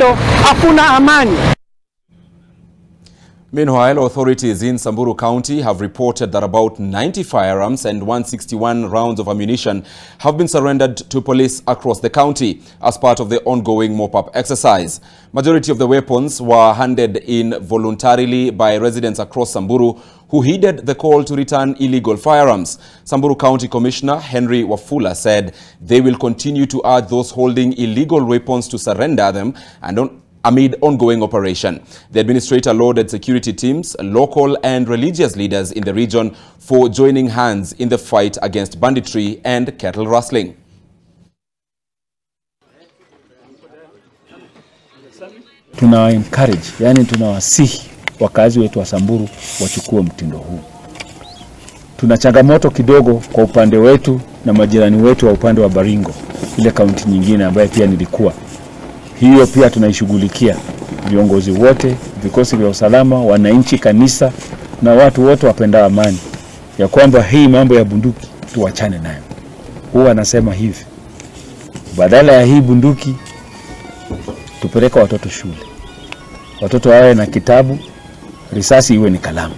bado hakuna amani. Meanwhile, authorities in Samburu County have reported that about 90 firearms and 161 rounds of ammunition have been surrendered to police across the county as part of the ongoing mop-up exercise. Majority of the weapons were handed in voluntarily by residents across Samburu who heeded the call to return illegal firearms. Samburu County Commissioner Henry Wafula said they will continue to urge those holding illegal weapons to surrender them amid ongoing operation. The administrator lauded security teams, local and religious leaders in the region for joining hands in the fight against banditry and cattle rustling. Tuna encourage, yani tunawasihi wakazi wetu wa Samburu wachukue mtindo huu. Tuna changamoto kidogo kwa upande wetu na majirani wetu wa upande wa Baringo, ile kaunti nyingine ambayo pia nilikuwa. Hiyo pia tunaishughulikia, viongozi wote, vikosi vya usalama, wananchi, kanisa na watu wote wapenda amani, ya kwamba hii mambo ya bunduki tuachane nayo. Huwa anasema hivi, badala ya hii bunduki tupeleka watoto shule, watoto wawe na kitabu, risasi iwe ni kalamu.